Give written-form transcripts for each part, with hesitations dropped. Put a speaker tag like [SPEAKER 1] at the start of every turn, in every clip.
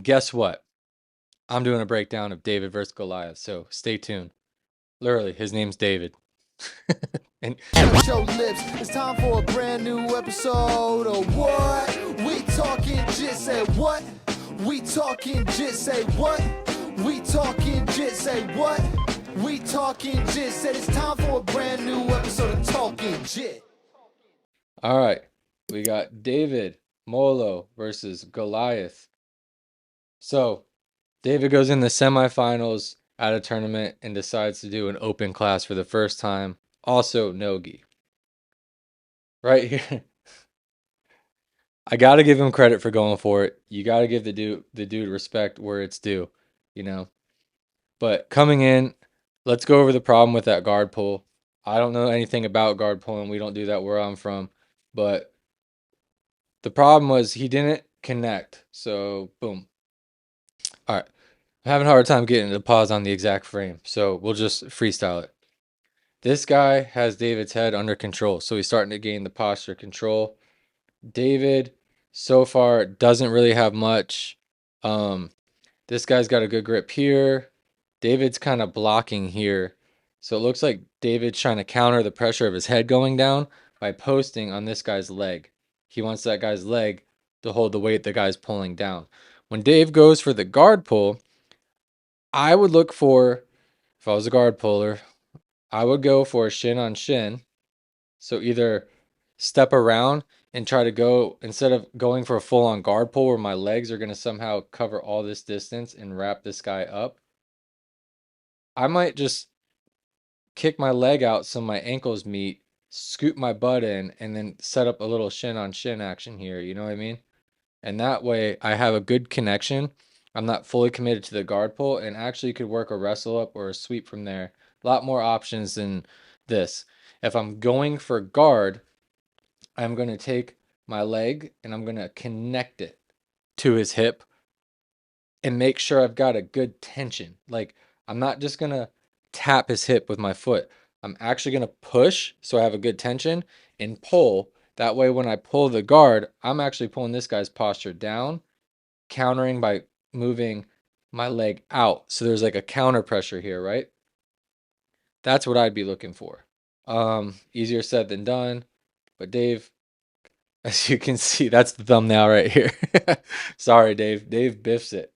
[SPEAKER 1] Guess what? I'm doing a breakdown of David versus Goliath, so stay tuned. Literally, his name's David. And
[SPEAKER 2] Show lips. It's time for a brand new episode of what? We talking jit, say what? We talking jit, say what? We talking jit, say what? We talking jit, said it's time for a brand new episode of Talking Jit.
[SPEAKER 1] all right, we got David Molo versus Goliath. So David goes in the semifinals at a tournament and decides to do an open class for the first time. Also, no gi. Right here. I gotta give him credit for going for it. You gotta give the dude respect where it's due, you know. But coming in, let's go over the problem with that guard pull. I don't know anything about guard pulling. We don't do that where I'm from. But the problem was he didn't connect. So boom. All right. I'm having a hard time getting to pause on the exact frame. So we'll just freestyle it. This guy has David's head under control. So he's starting to gain the posture control. David so far doesn't really have much. This guy's got a good grip here. David's kind of blocking here. So it looks like David's trying to counter the pressure of his head going down by posting on this guy's leg. He wants that guy's leg to hold the weight the guy's pulling down. When Dave goes for the guard pull, I would look for, if I was a guard puller, I would go for a shin on shin. So either step around and try to go, instead of going for a full on guard pull where my legs are going to somehow cover all this distance and wrap this guy up, I might just kick my leg out so my ankles meet, scoot my butt in, and then set up a little shin on shin action here. You know what I mean? And that way I have a good connection. I'm not fully committed to the guard pull and actually could work a wrestle up or a sweep from there. A lot more options than this. If I'm going for guard, I'm going to take my leg and I'm going to connect it to his hip and make sure I've got a good tension. Like, I'm not just going to tap his hip with my foot. I'm actually going to push so I have a good tension and pull. That way, when I pull the guard, I'm actually pulling this guy's posture down, countering by moving my leg out. So there's like a counter pressure here, right? That's what I'd be looking for. Easier said than done. But Dave, as you can see, that's the thumbnail right here. Sorry, Dave. Dave biffs it.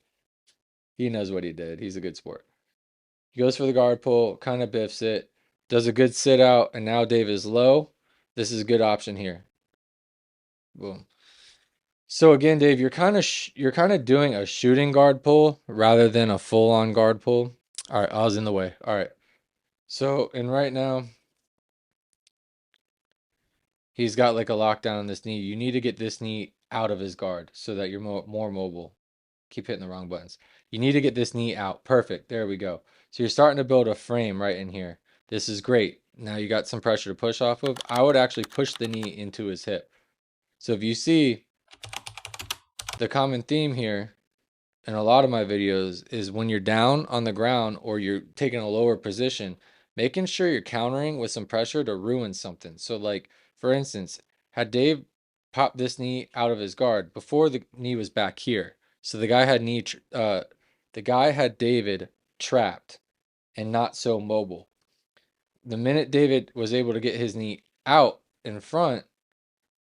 [SPEAKER 1] He knows what he did. He's a good sport. He goes for the guard pull, kind of biffs it, does a good sit out, and now Dave is low. This is a good option here. Boom. So again, Dave, you're kind of doing a shooting guard pull rather than a full on guard pull. All right, I was in the way. All right. So, and right now he's got like a lockdown on this knee. You need to get this knee out of his guard so that you're more mobile. Keep hitting the wrong buttons. You need to get this knee out. Perfect. There we go. So you're starting to build a frame right in here. This is great. Now you got some pressure to push off of. I would actually push the knee into his hip. So if you see the common theme here in a lot of my videos is when you're down on the ground or you're taking a lower position, making sure you're countering with some pressure to ruin something. So like, for instance, had Dave popped this knee out of his guard before the knee was back here. So the guy had David trapped and not so mobile. The minute David was able to get his knee out in front,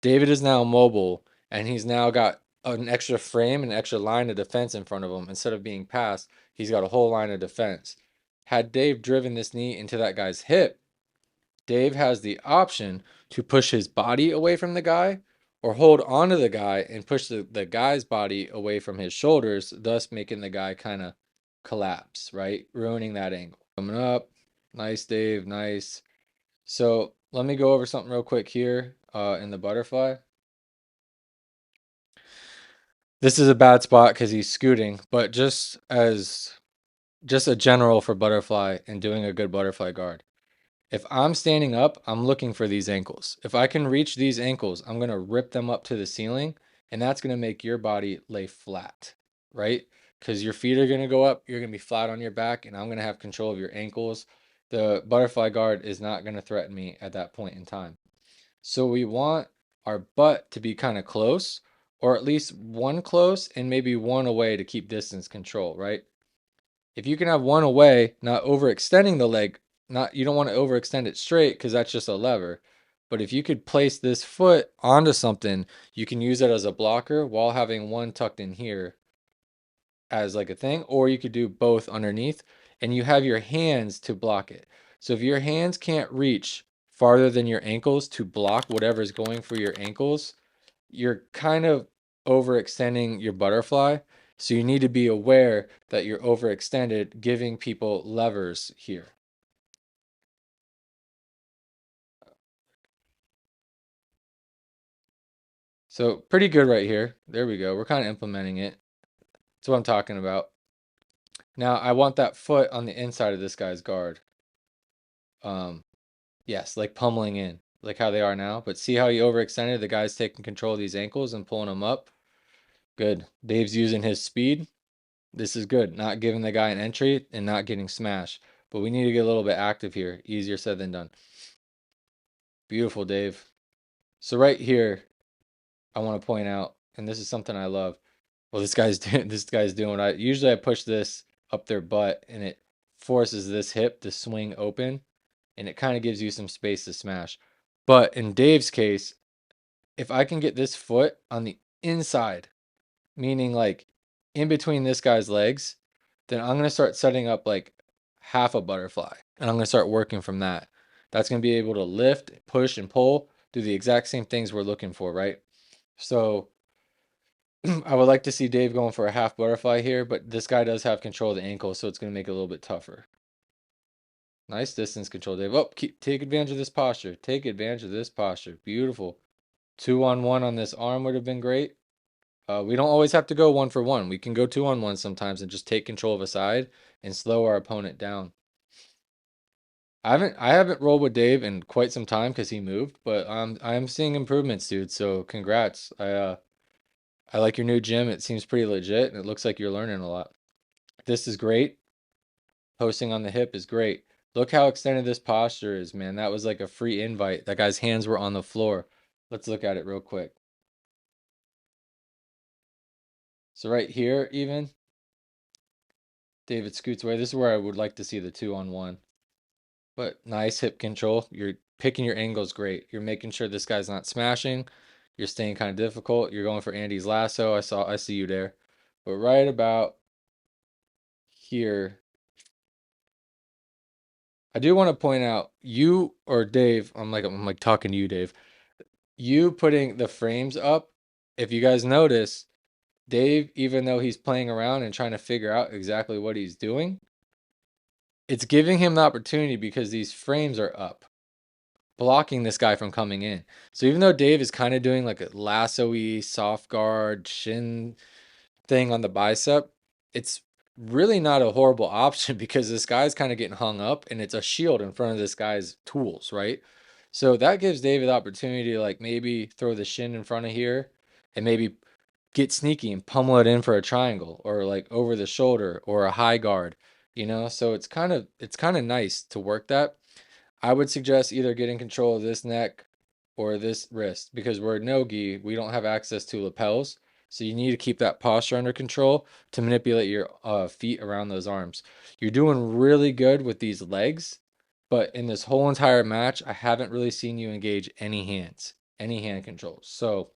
[SPEAKER 1] David is now mobile and he's now got an extra frame, an extra line of defense in front of him. Instead of being passed, he's got a whole line of defense. Had Dave driven this knee into that guy's hip, Dave has the option to push his body away from the guy or hold onto the guy and push the guy's body away from his shoulders, thus making the guy kind of collapse, right? Ruining that angle. Coming up. Nice, Dave. Nice. So let me go over something real quick here in the butterfly. This is a bad spot because he's scooting, but just a general for butterfly and doing a good butterfly guard. If I'm standing up, I'm looking for these ankles. If I can reach these ankles, I'm going to rip them up to the ceiling, and that's going to make your body lay flat, right? Because your feet are going to go up, you're going to be flat on your back, and I'm going to have control of your ankles. The butterfly guard is not going to threaten me at that point in time. So we want our butt to be kind of close or at least one close and maybe one away to keep distance control, right? If you can have one away, not overextending the leg, not you don't want to overextend it straight because that's just a lever. But if you could place this foot onto something, you can use it as a blocker while having one tucked in here as like a thing, or you could do both underneath and you have your hands to block it. So if your hands can't reach farther than your ankles to block whatever's going for your ankles, you're kind of overextending your butterfly. So you need to be aware that you're overextended, giving people levers here. So pretty good right here. There we go. We're kind of implementing it. That's what I'm talking about. Now I want that foot on the inside of this guy's guard. Um, yes, like pummeling in, like how they are now. But see how he overextended? The guy's taking control of these ankles and pulling them up. Good. Dave's using his speed. This is good. Not giving the guy an entry and not getting smashed. But we need to get a little bit active here. Easier said than done. Beautiful, Dave. So right here, I want to point out, and this is something I love. Well, this guy's doing what I usually I push this up their butt and it forces this hip to swing open and it kind of gives you some space to smash. But in Dave's case, if I can get this foot on the inside, meaning like in between this guy's legs, then I'm going to start setting up like half a butterfly and I'm going to start working from that. That's going to be able to lift, push, and pull, do the exact same things we're looking for, right? So I would like to see Dave going for a half butterfly here, but this guy does have control of the ankle, so it's going to make it a little bit tougher. Nice distance control, Dave. Oh, take advantage of this posture. Take advantage of this posture. Beautiful. 2-on-1 on this arm would have been great. We don't always have to go 1-for-1. We can go 2-on-1 sometimes and just take control of a side and slow our opponent down. I haven't rolled with Dave in quite some time because he moved, but I'm seeing improvements, dude. So congrats. I like your new gym. It seems pretty legit and it looks like you're learning a lot. This is great. Posting on the hip is great. Look how extended this posture is, man. That was like a free invite. That guy's hands were on the floor. Let's look at it real quick. So right here, even, David scoots away. This is where I would like to see the 2-on-1. But nice hip control. You're picking your angles great. You're making sure this guy's not smashing. You're staying kind of difficult. You're going for Andy's lasso. I see you there. But right about here, I do want to point out you or Dave, I'm like talking to you, Dave. You putting the frames up, if you guys notice, Dave, even though he's playing around and trying to figure out exactly what he's doing, it's giving him the opportunity because these frames are up, blocking this guy from coming in. So even though Dave is kind of doing like a lasso-y, soft guard, shin thing on the bicep, it's really not a horrible option because this guy's kind of getting hung up and it's a shield in front of this guy's tools, right? So that gives David the opportunity to like maybe throw the shin in front of here and maybe get sneaky and pummel it in for a triangle or like over the shoulder or a high guard, So it's kind of nice to work that. I would suggest either getting control of this neck or this wrist because we're no-gi, we don't have access to lapels. So you need to keep that posture under control to manipulate your feet around those arms. You're doing really good with these legs, but in this whole entire match, I haven't really seen you engage any hands, any hand controls. So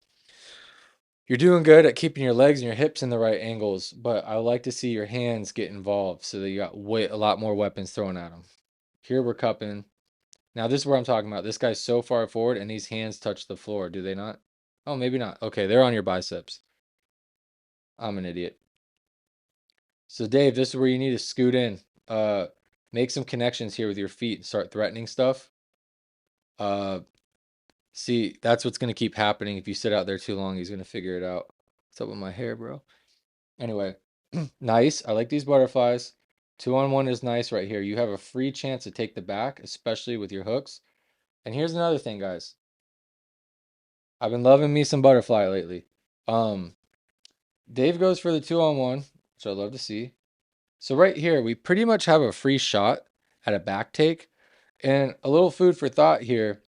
[SPEAKER 1] you're doing good at keeping your legs and your hips in the right angles, but I would like to see your hands get involved so that you got a lot more weapons thrown at them. Here we're cupping. Now this is where I'm talking about. This guy's so far forward and these hands touch the floor. Do they not? Oh, maybe not. Okay, they're on your biceps. I'm an idiot. So Dave, this is where you need to scoot in. Make some connections here with your feet and start threatening stuff. See, that's what's gonna keep happening. If you sit out there too long, he's gonna figure it out. What's up with my hair, bro? Anyway, nice. I like these butterflies. 2-on-1 is nice right here. You have a free chance to take the back, especially with your hooks. And here's another thing, guys. I've been loving me some butterfly lately. Dave goes for the 2-on-1, which I love to see. So right here, we pretty much have a free shot at a back take. And a little food for thought here.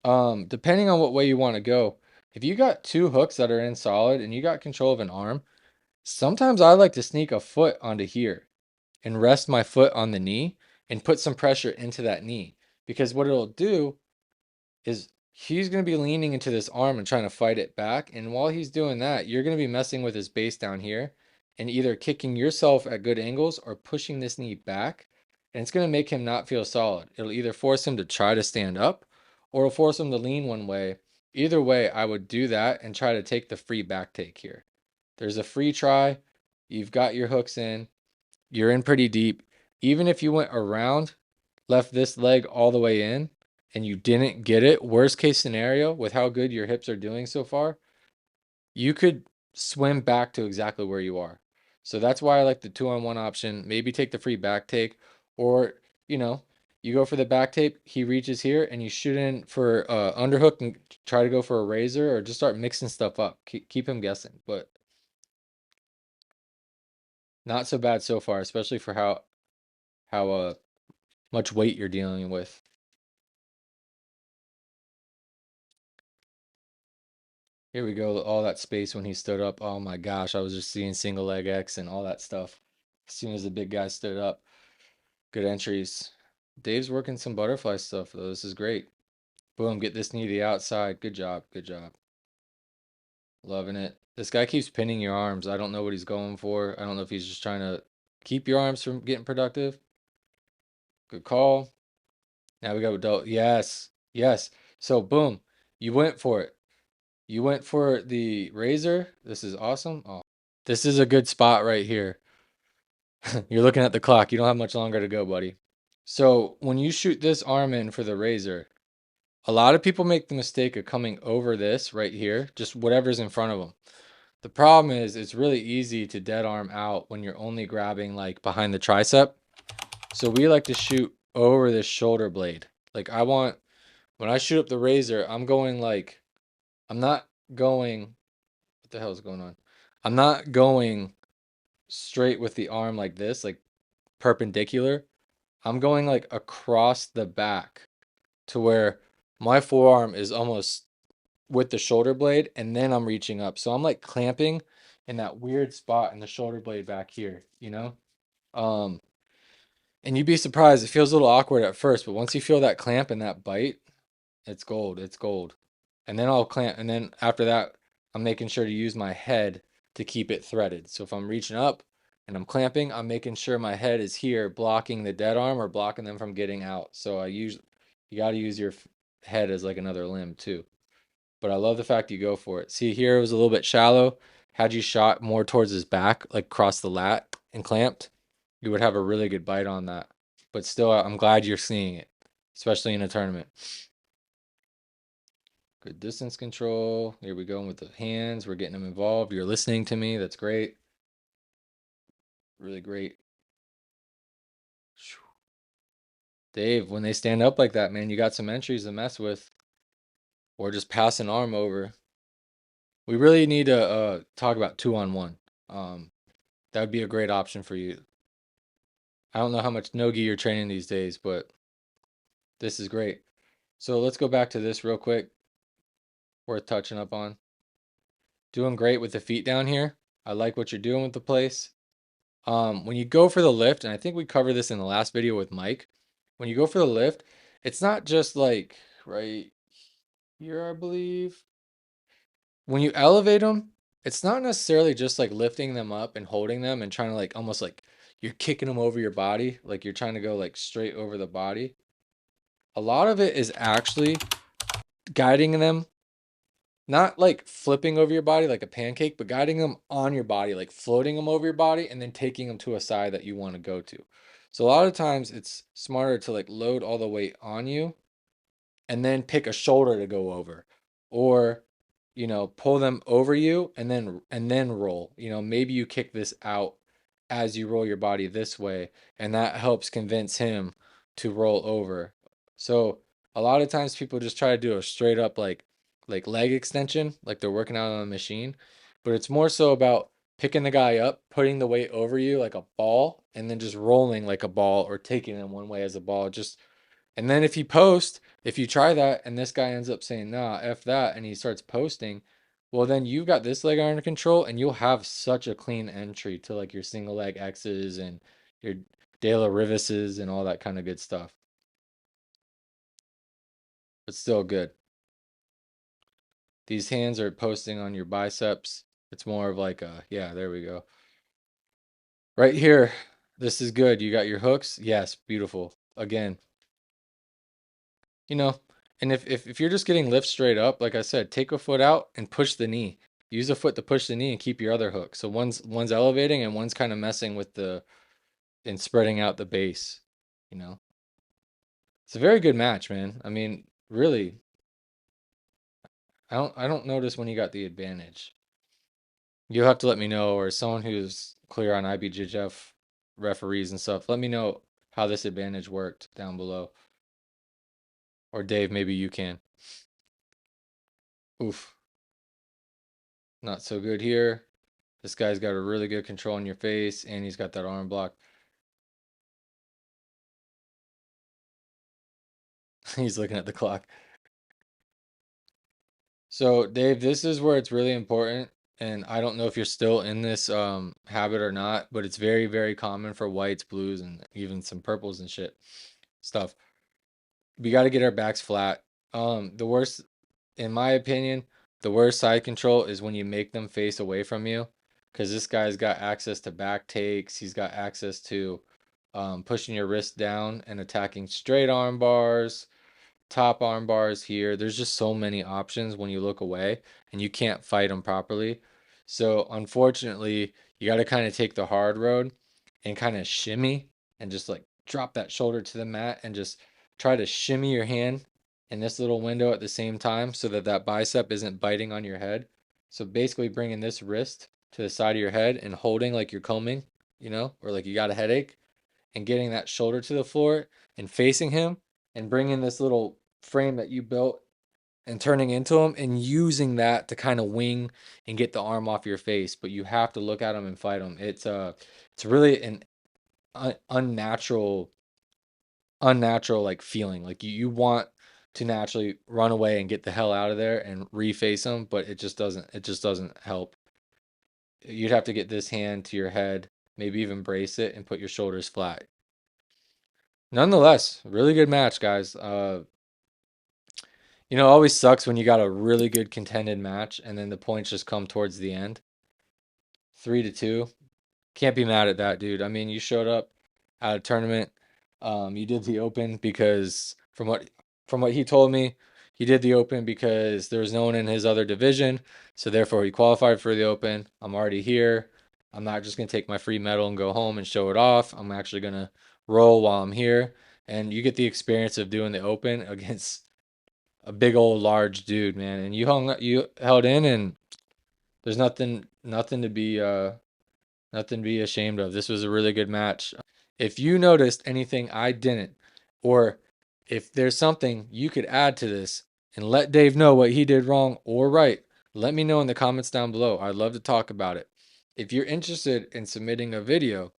[SPEAKER 1] Depending on what way you want to go, If you got two hooks that are in solid and you got control of an arm, sometimes I like to sneak a foot onto here and rest my foot on the knee and put some pressure into that knee. Because what it'll do is he's going to be leaning into this arm and trying to fight it back. And while he's doing that, you're going to be messing with his base down here and either kicking yourself at good angles or pushing this knee back. And it's going to make him not feel solid. It'll either force him to try to stand up or it'll force him to lean one way. Either way, I would do that and try to take the free back take here. There's a free try. You've got your hooks in. You're in pretty deep. Even if you went around, left this leg all the way in, and you didn't get it, worst case scenario, with how good your hips are doing so far, you could swim back to exactly where you are. So that's why I like the 2-on-1 option. Maybe take the free back take, or you know, you go for the back tape, he reaches here, and you shoot in for underhook and try to go for a razor, or just start mixing stuff up. Keep him guessing, but not so bad so far, especially for how much weight you're dealing with. Here we go. All that space when he stood up. Oh my gosh, I was just seeing single leg X and all that stuff. As soon as the big guy stood up. Good entries. Dave's working some butterfly stuff though. This is great. Boom, get this knee to the outside. Good job. Good job. Loving it. This guy keeps pinning your arms. I don't know what he's going for. I don't know if he's just trying to keep your arms from getting productive. Good call. Now we got adult. Yes. Yes. So boom. You went for it. You went for the razor. This is awesome. Oh, this is a good spot right here. You're looking at the clock. You don't have much longer to go, buddy. So when you shoot this arm in for the razor, a lot of people make the mistake of coming over this right here, just whatever's in front of them. The problem is it's really easy to dead arm out when you're only grabbing like behind the tricep. So we like to shoot over this shoulder blade. Like when I shoot up the razor, I'm not going, what the hell is going on? I'm not going straight with the arm like this, like perpendicular. I'm going like across the back to where my forearm is almost with the shoulder blade, and then I'm reaching up. So I'm like clamping in that weird spot in the shoulder blade back here, you know? Um, and you'd be surprised, it feels a little awkward at first, but once you feel that clamp and that bite, it's gold. It's gold. And then I'll clamp, and then after that, I'm making sure to use my head to keep it threaded. So if I'm reaching up and I'm clamping, I'm making sure my head is here blocking the dead arm or blocking them from getting out. So you got to use your head as like another limb too. But I love the fact you go for it. See, here it was a little bit shallow. Had you shot more towards his back, like across the lat and clamped, you would have a really good bite on that. But still, I'm glad you're seeing it, especially in a tournament. Good distance control. Here we go with the hands. We're getting them involved. You're listening to me. That's great. Really great. Dave, when they stand up like that, man, you got some entries to mess with. Or just pass an arm over. We really need to talk about 2-on-1. That would be a great option for you. I don't know how much no-gi you're training these days, but this is great. So let's go back to this real quick. Worth touching up on. Doing great with the feet down here. I like what you're doing with the place. When you go for the lift, and I think we covered this in the last video with Mike, when you go for the lift, it's not just like right here, I believe. When you elevate them, it's not necessarily just like lifting them up and holding them and trying to like almost like you're kicking them over your body, like you're trying to go like straight over the body. A lot of it is actually guiding them, not like flipping over your body like a pancake, but guiding them on your body, like floating them over your body and then taking them to a side that you want to go to. So a lot of times it's smarter to like load all the weight on you and then pick a shoulder to go over, or pull them over you and then roll. Maybe you kick this out as you roll your body this way, and that helps convince him to roll over. So a lot of times people just try to do a straight up like leg extension, like they're working out on a machine, but it's more so about picking the guy up, putting the weight over you like a ball, and then just rolling like a ball or taking him one way as a ball. Just And then if you try that and this guy ends up saying, nah, F that, and he starts posting, well, then you've got this leg under control and you'll have such a clean entry to like your single leg X's and your De La Rivises and all that kind of good stuff. But still good. These hands are posting on your biceps. It's more of like a, yeah, there we go. Right here, this is good. You got your hooks. Yes, beautiful. Again, you know, and if you're just getting lift straight up, like I said, take a foot out and push the knee. Use a foot to push the knee and keep your other hook. So one's elevating and one's kind of messing with the and spreading out the base, you know. It's a very good match, man. I mean, really, I don't notice when you got the advantage. You'll have to let me know, or someone who's clear on IBJJF referees and stuff, let me know how this advantage worked down below. Or Dave, maybe you can. Oof. Not so good here. This guy's got a really good control on your face, and he's got that arm block. He's looking at the clock. So, Dave, this is where it's really important, and I don't know if you're still in this habit or not, but it's very, very common for whites, blues, and even some purples and shit stuff. We got to get our backs flat. The worst, in my opinion, the worst side control is when you make them face away from you, because this guy's got access to back takes. He's got access to pushing your wrist down and attacking straight arm bars, top arm bars here. There's just so many options when you look away and you can't fight them properly. So unfortunately, you got to kind of take the hard road and kind of shimmy and just like drop that shoulder to the mat and just try to shimmy your hand in this little window at the same time so that that bicep isn't biting on your head. So basically bringing this wrist to the side of your head and holding like you're combing, you know, or like you got a headache, and getting that shoulder to the floor and facing him and bringing this little frame that you built and turning into him and using that to kind of wing and get the arm off your face. But you have to look at him and fight him. It's really an unnatural like feeling. Like you want to naturally run away and get the hell out of there and reface him, but it just doesn't help. You'd have to get this hand to your head, maybe even brace it and put your shoulders flat. Nonetheless, really good match, guys. It always sucks when you got a really good contended match and then the points just come towards the end. 3-2. Can't be mad at that, dude. I mean, you showed up at a tournament. You did the open because from what he told me, he did the open because there was no one in his other division. So therefore he qualified for the open. I'm already here. I'm not just gonna take my free medal and go home and show it off. I'm actually gonna roll while I'm here. And you get the experience of doing the open against a big old large dude, man. And you held in, and there's nothing to be ashamed of. This was a really good match. If you noticed anything I didn't, or if there's something you could add to this and let Dave know what he did wrong or right, let me know in the comments down below. I'd love to talk about it. If you're interested in submitting a video,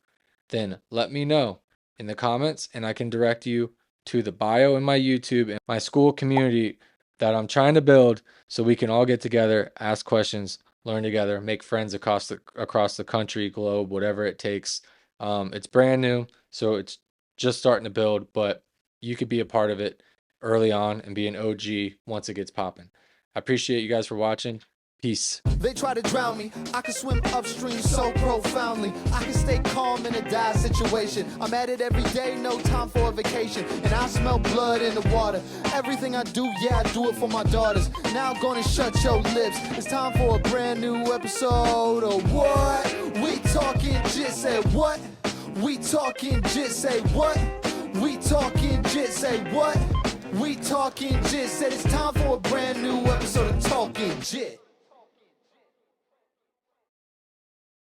[SPEAKER 1] then let me know in the comments and I can direct you to the bio in my YouTube and my school community that I'm trying to build so we can all get together, ask questions, learn together, make friends across the country, globe, whatever it takes. It's brand new, so it's just starting to build, but you could be a part of it early on and be an OG once it gets popping. I appreciate you guys for watching. Peace.
[SPEAKER 2] They try to drown me, I can swim upstream so profoundly. I can stay calm in a dire situation. I'm at it every day, no time for a vacation. And I smell blood in the water. Everything I do, yeah, I do it for my daughters. Now I'm gonna shut your lips. It's time for a brand new episode of What? We talking jit, say what? We talking jit, say what? We talking jit, say what? We talking jit, said it's time for a brand new episode of Talking Jit.